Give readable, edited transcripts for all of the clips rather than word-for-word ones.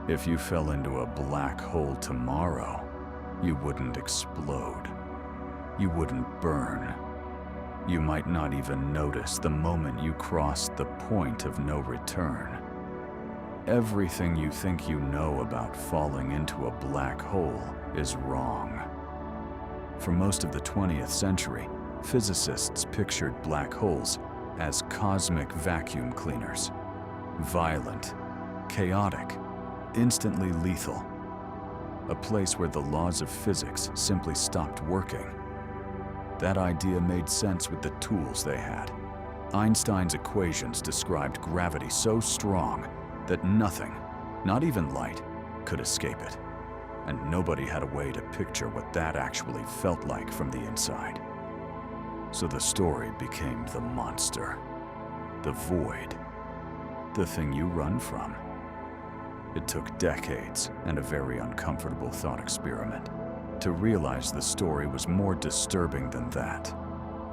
If you fell into a black hole tomorrow, you wouldn't explode. You wouldn't burn. You might not even notice the moment you crossed the point of no return. Everything you think you know about falling into a black hole is wrong. For most of the 20th century, physicists pictured black holes as cosmic vacuum cleaners. Violent, chaotic, instantly lethal. A place where the laws of physics simply stopped working. That idea made sense with the tools they had. Einstein's equations described gravity so strong that nothing, not even light, could escape it. And nobody had a way to picture what that actually felt like from the inside. So the story became the monster, the void, the thing you run from. It took decades and a very uncomfortable thought experiment to realize the story was more disturbing than that,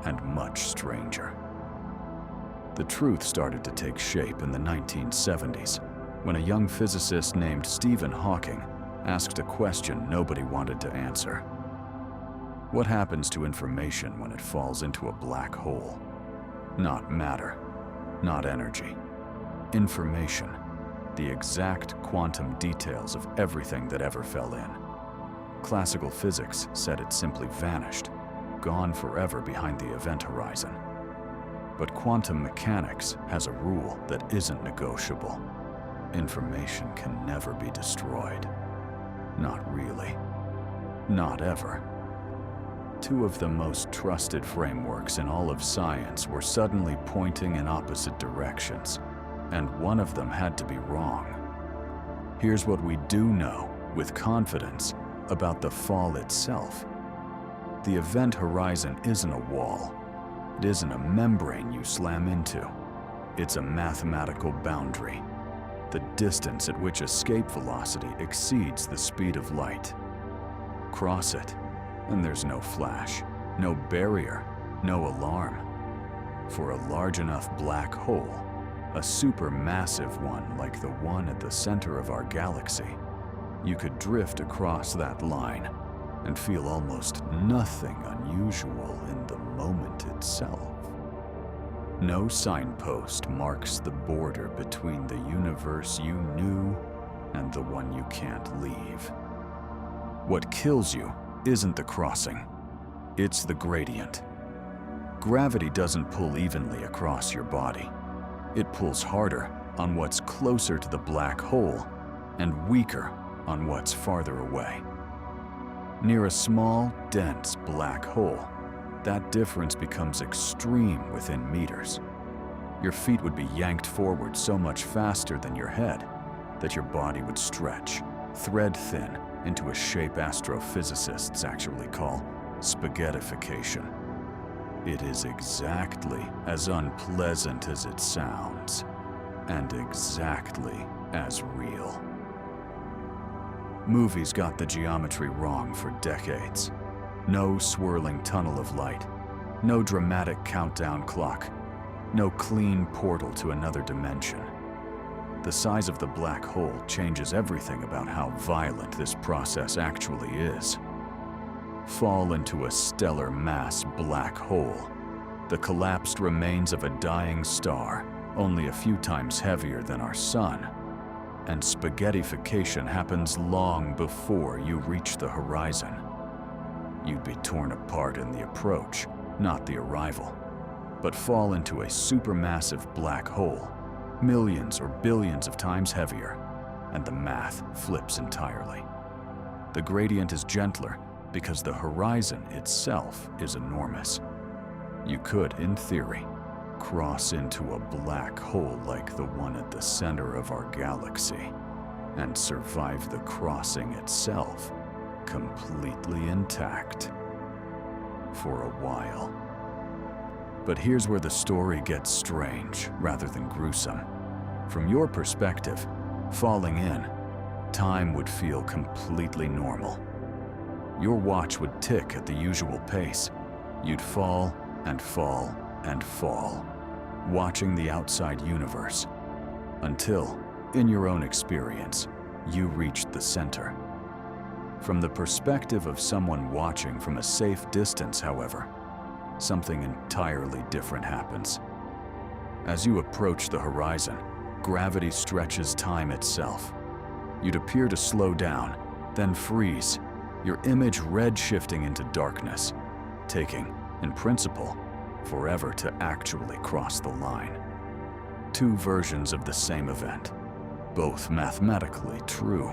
and much stranger. The truth started to take shape in the 1970s, when a young physicist named Stephen Hawking asked a question nobody wanted to answer. What happens to information when it falls into a black hole? Not matter, not energy. Information, the exact quantum details of everything that ever fell in. Classical physics said it simply vanished, gone forever behind the event horizon. But quantum mechanics has a rule that isn't negotiable. Information can never be destroyed. Not really. Not ever. Two of the most trusted frameworks in all of science were suddenly pointing in opposite directions, and one of them had to be wrong. Here's what we do know with confidence about the fall itself. The event horizon isn't a wall. It isn't a membrane you slam into. It's a mathematical boundary. The distance at which escape velocity exceeds the speed of light. Cross it, and there's no flash, no barrier, no alarm. For a large enough black hole, a supermassive one like the one at the center of our galaxy, you could drift across that line and feel almost nothing unusual in the moment itself. No signpost marks the border between the universe you knew and the one you can't leave. What kills you isn't the crossing, it's the gradient. Gravity doesn't pull evenly across your body. It pulls harder on what's closer to the black hole and weaker on what's farther away. Near a small, dense black hole, that difference becomes extreme within meters. Your feet would be yanked forward so much faster than your head that your body would stretch, thread thin, into a shape astrophysicists actually call spaghettification. It is exactly as unpleasant as it sounds, and exactly as real. Movies got the geometry wrong for decades. No swirling tunnel of light, no dramatic countdown clock, no clean portal to another dimension. The size of the black hole changes everything about how violent this process actually is. Fall into a stellar mass black hole, the collapsed remains of a dying star, only a few times heavier than our sun, and spaghettification happens long before you reach the horizon. You'd be torn apart in the approach, not the arrival, but fall into a supermassive black hole, millions or billions of times heavier, and the math flips entirely. The gradient is gentler because the horizon itself is enormous. You could, in theory, cross into a black hole like the one at the center of our galaxy and survive the crossing itself completely intact for a while. But here's where the story gets strange rather than gruesome. From your perspective, falling in, time would feel completely normal. Your watch would tick at the usual pace. You'd fall and fall and fall, watching the outside universe, until, in your own experience, you reached the center. From the perspective of someone watching from a safe distance, however, something entirely different happens. As you approach the horizon, gravity stretches time itself. You'd appear to slow down, then freeze, your image red-shifting into darkness, taking, in principle, forever to actually cross the line. Two versions of the same event, both mathematically true,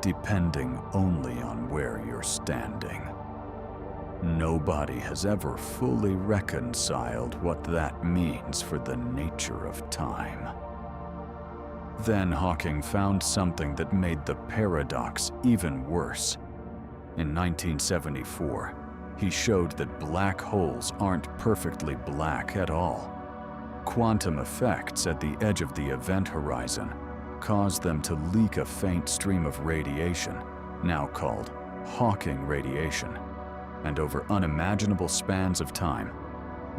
depending only on where you're standing. Nobody has ever fully reconciled what that means for the nature of time. Then Hawking found something that made the paradox even worse. In 1974, he showed that black holes aren't perfectly black at all. Quantum effects at the edge of the event horizon cause them to leak a faint stream of radiation, now called Hawking radiation. And over unimaginable spans of time,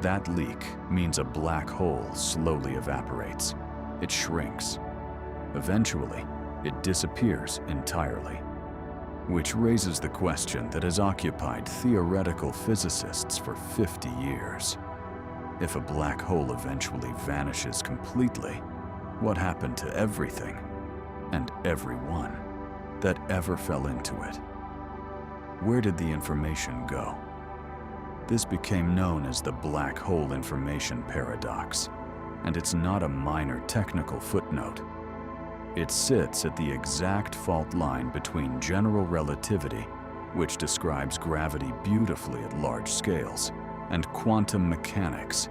that leak means a black hole slowly evaporates. It shrinks. Eventually, it disappears entirely. Which raises the question that has occupied theoretical physicists for 50 years. If a black hole eventually vanishes completely, what happened to everything and everyone that ever fell into it? Where did the information go? This became known as the black hole information paradox, and it's not a minor technical footnote. It sits at the exact fault line between general relativity, which describes gravity beautifully at large scales, and quantum mechanics,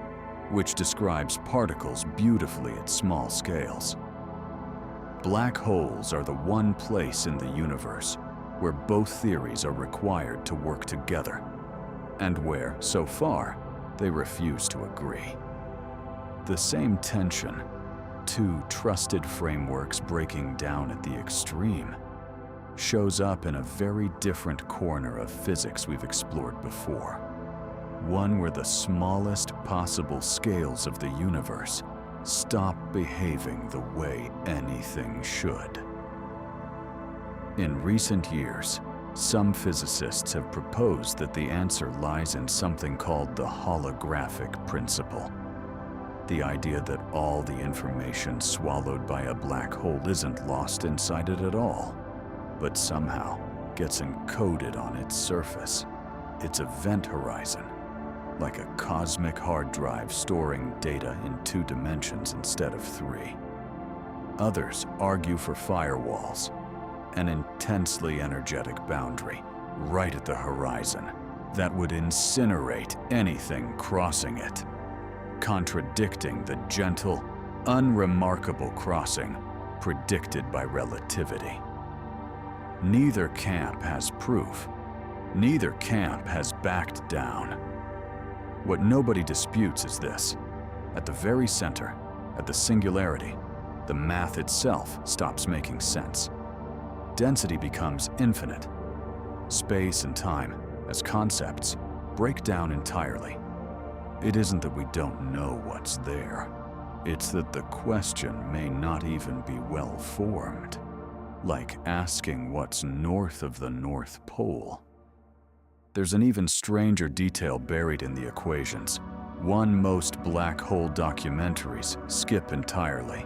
which describes particles beautifully at small scales. Black holes are the one place in the universe where both theories are required to work together, and where, so far, they refuse to agree. The same tension, two trusted frameworks breaking down at the extreme, shows up in a very different corner of physics we've explored before. One where the smallest possible scales of the universe stop behaving the way anything should. In recent years, some physicists have proposed that the answer lies in something called the holographic principle. The idea that all the information swallowed by a black hole isn't lost inside it at all, but somehow gets encoded on its surface, its event horizon, like a cosmic hard drive storing data in 2 dimensions instead of 3. Others argue for firewalls, an intensely energetic boundary right at the horizon that would incinerate anything crossing it, contradicting the gentle, unremarkable crossing predicted by relativity. Neither camp has proof. Neither camp has backed down. What nobody disputes is this: at the very center, at the singularity, the math itself stops making sense. Density becomes infinite. Space and time, as concepts, break down entirely. It isn't that we don't know what's there. It's that the question may not even be well formed, like asking what's north of the North Pole. There's an even stranger detail buried in the equations, one most black hole documentaries skip entirely.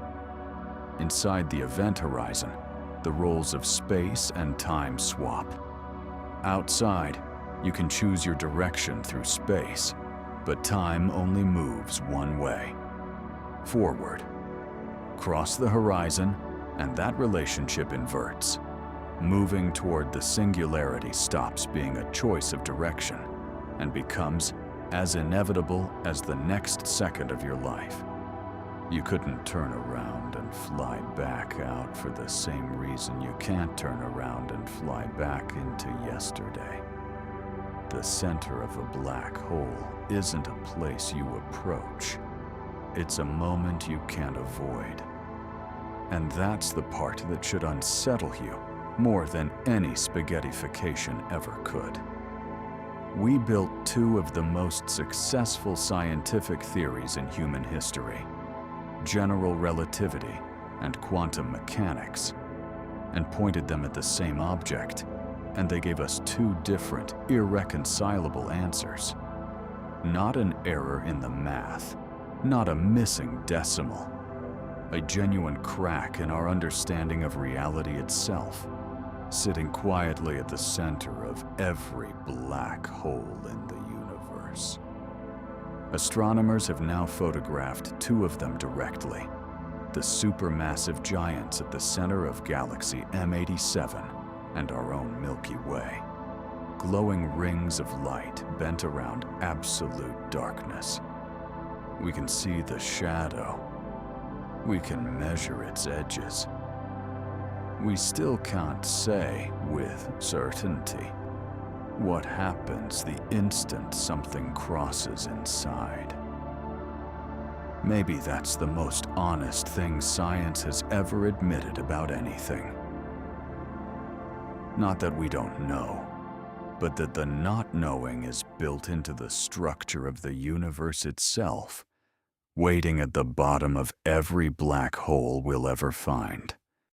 Inside the event horizon, the roles of space and time swap. Outside, you can choose your direction through space, but time only moves one way: forward. Cross the horizon, and that relationship inverts. Moving toward the singularity stops being a choice of direction and becomes as inevitable as the next second of your life. You couldn't turn around and fly back out for the same reason you can't turn around and fly back into yesterday. The center of a black hole isn't a place you approach. It's a moment you can't avoid. And that's the part that should unsettle you more than any spaghettification ever could. We built 2 of the most successful scientific theories in human history: general relativity and quantum mechanics. and pointed them at the same object, and they gave us two different, irreconcilable answers. Not an error in the math, not a missing decimal. A genuine crack in our understanding of reality itself, sitting quietly at the center of every black hole in the universe. Astronomers have now photographed two of them directly, the supermassive giants at the center of galaxy M87 and our own Milky Way. Glowing rings of light bent around absolute darkness. We can see the shadow. We can measure its edges. We still can't say with certainty what happens the instant something crosses inside. Maybe that's the most honest thing science has ever admitted about anything. Not that we don't know, but that the not knowing is built into the structure of the universe itself, waiting at the bottom of every black hole we'll ever find.